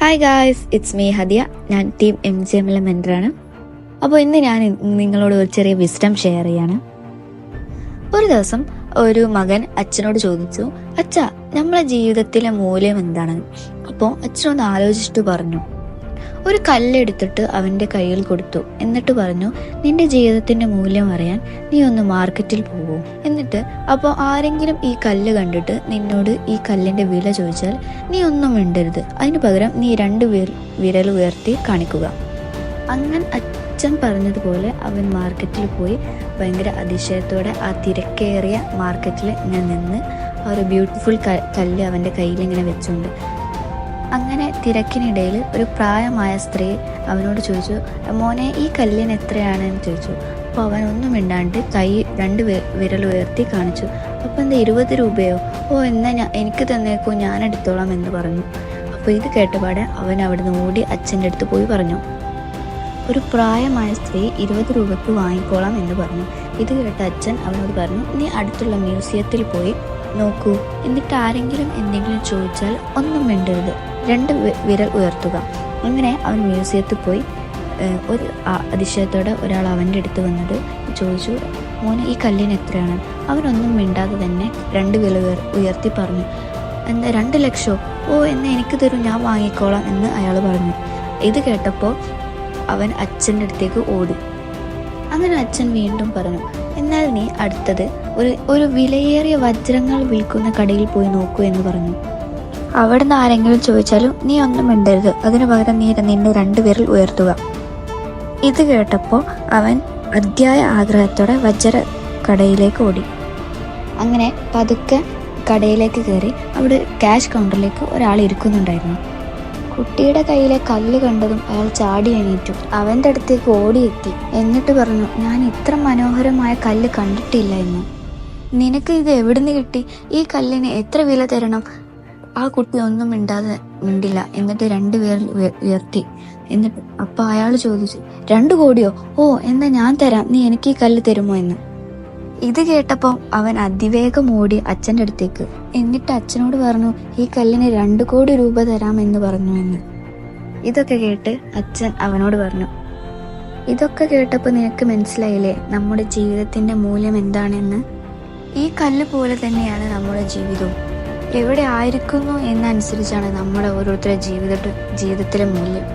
Hi guys, it's me ഹദിയ. ഞാൻ team MGMലെ മെൻറ്ററാണ്. അപ്പോൾ ഇന്ന് ഞാൻ നിങ്ങളോട് ഒരു ചെറിയ വിസ്ഡം ഷെയർ ചെയ്യാണ്. ഒരു ദിവസം ഒരു മകൻ അച്ഛനോട് ചോദിച്ചു, അച്ഛാ, നമ്മളെ ജീവിതത്തിലെ മൂല്യം എന്താണ്? അപ്പോൾ അച്ഛനൊന്ന് ആലോചിച്ചിട്ട് പറഞ്ഞു, ഒരു കല്ലെടുത്തിട്ട് അവൻ്റെ കയ്യിൽ കൊടുത്തു. എന്നിട്ട് പറഞ്ഞു, നിന്റെ ജീവിതത്തിന്റെ മൂല്യം അറിയാൻ നീ ഒന്ന് മാർക്കറ്റിൽ പോകൂ. എന്നിട്ട് അപ്പോൾ ആരെങ്കിലും ഈ കല്ല് കണ്ടിട്ട് നിന്നോട് ഈ കല്ലിന്റെ വില ചോദിച്ചാൽ നീ ഒന്നും മിണ്ടരുത്. അതിന് പകരം നീ 2 വിരൽ ഉയർത്തി കാണിക്കുക. അങ്ങനെ അച്ഛൻ പറഞ്ഞതുപോലെ അവൻ മാർക്കറ്റിൽ പോയി ഭയങ്കര അതിശയത്തോടെ ആ തിരക്കേറിയ മാർക്കറ്റിൽ ഇങ്ങനെ നിന്ന് ആ ഒരു ബ്യൂട്ടിഫുൾ കല്ല് അവൻ്റെ കയ്യിൽ ഇങ്ങനെ വെച്ചുകൊണ്ട്, അങ്ങനെ തിരക്കിനിടയിൽ ഒരു പ്രായമായ സ്ത്രീ അവനോട് ചോദിച്ചു, മോനെ, ഈ കല്ലിന് എത്രയാണെന്ന് ചോദിച്ചു. അപ്പോൾ അവൻ ഒന്നും മിണ്ടാണ്ട് കൈ 2 വിരൽ ഉയർത്തി കാണിച്ചു. അപ്പോൾ എന്താ 20 രൂപയോ? ഓ, എന്നാൽ എനിക്ക് തന്നേക്കോ, ഞാൻ എടുത്തോളാം എന്ന് പറഞ്ഞു. അപ്പോൾ ഇത് കേട്ടപാടെ അവൻ അവിടുന്ന് ഓടി അച്ഛൻ്റെ അടുത്ത് പോയി പറഞ്ഞു. ഒരു പ്രായമായ സ്ത്രീ 20 രൂപയ്ക്ക് വാങ്ങിക്കോളാം എന്ന് പറഞ്ഞു. ഇത് കേട്ട അച്ഛൻ അവനോട് പറഞ്ഞു, നീ അടുത്തുള്ള മ്യൂസിയത്തിൽ പോയി നോക്കൂ. എന്നിട്ട് ആരെങ്കിലും എന്തെങ്കിലും ചോദിച്ചാൽ ഒന്നും മിണ്ടരുത്, 2 വിരൽ ഉയർത്തുക. അങ്ങനെ അവൻ മ്യൂസിയത്തിൽ പോയി. ഒരു അതിശയത്തോടെ ഒരാൾ അവൻ്റെ അടുത്ത് വന്നിട്ട് ചോദിച്ചു, മോനെ, ഈ കല്ലിന് എത്രയാണ്? അവനൊന്നും മിണ്ടാതെ തന്നെ 2 വിരൽ ഉയർത്തി പറഞ്ഞു, എന്താ 2 ലക്ഷമോ? ഓ, എന്നാൽ എനിക്ക് തരൂ, ഞാൻ വാങ്ങിക്കോളാം എന്ന് അയാൾ പറഞ്ഞു. ഇത് കേട്ടപ്പോൾ അവൻ അച്ഛൻ്റെ അടുത്തേക്ക് ഓടി. അങ്ങനെ അച്ഛൻ വീണ്ടും പറഞ്ഞു, എന്നാൽ നീ അടുത്തത് ഒരു വിലയേറിയ വജ്രങ്ങൾ വിൽക്കുന്ന കടയിൽ പോയി നോക്കൂ എന്ന് പറഞ്ഞു. അവിടുന്ന് ആരെങ്കിലും ചോദിച്ചാലും നീ ഒന്നും മിണ്ടരുത്, അതിനു പകരം നീ നിന്റെ 2 വിരൽ ഉയർത്തുക. ഇത് കേട്ടപ്പോൾ അവൻ അതിയായ ആഗ്രഹത്തോടെ വജ്ര കടയിലേക്ക് ഓടി. അങ്ങനെ പതുക്കെ കടയിലേക്ക് കയറി. അവിടെ ക്യാഷ് കൗണ്ടറിലേക്ക് ഒരാൾ ഇരിക്കുന്നുണ്ടായിരുന്നു. കുട്ടിയുടെ കയ്യിലെ കല്ല് കണ്ടതും അയാൾ ചാടി എണീറ്റു. അവൻ്റെ അടുത്തേക്ക് ഓടിയെത്തി. എന്നിട്ട് പറഞ്ഞു, ഞാൻ ഇത്ര മനോഹരമായ കല്ല് കണ്ടിട്ടില്ല എന്ന്. നിനക്ക് ഇത് എവിടുന്ന് കിട്ടി? ഈ കല്ലിന് എത്ര വില തരണം? ആ കുട്ടി ഒന്നും മിണ്ടില്ല. എന്നിട്ട് 2 വിരൽ ഉയർത്തി. എന്നിട്ട് അപ്പോൾ അയാൾ ചോദിച്ചു, 2 കോടിയോ? ഓ, എന്നാ ഞാൻ തരാം, നീ എനിക്ക് ഈ കല്ല് തരുമോ എന്ന്. ഇത് കേട്ടപ്പോൾ അവൻ അതിവേഗം ഓടി അച്ഛൻ്റെ അടുത്തേക്ക്. എന്നിട്ട് അച്ഛനോട് പറഞ്ഞു, ഈ കല്ലിന് 2 കോടി രൂപ തരാമെന്ന് പറഞ്ഞു എന്ന്. ഇതൊക്കെ കേട്ട് അച്ഛൻ അവനോട് പറഞ്ഞു, ഇതൊക്കെ കേട്ടപ്പോൾ നിനക്ക് മനസ്സിലായില്ലേ നമ്മുടെ ജീവിതത്തിന്റെ മൂല്യം എന്താണെന്ന്? ഈ കല്ല് പോലെ തന്നെയാണ് നമ്മുടെ ജീവിതവും. എവിടെ ആയിരിക്കുന്നു എന്നനുസരിച്ചാണ് നമ്മുടെ ഓരോരുത്തരുടെ ജീവിതത്തിലെ മൂല്യം.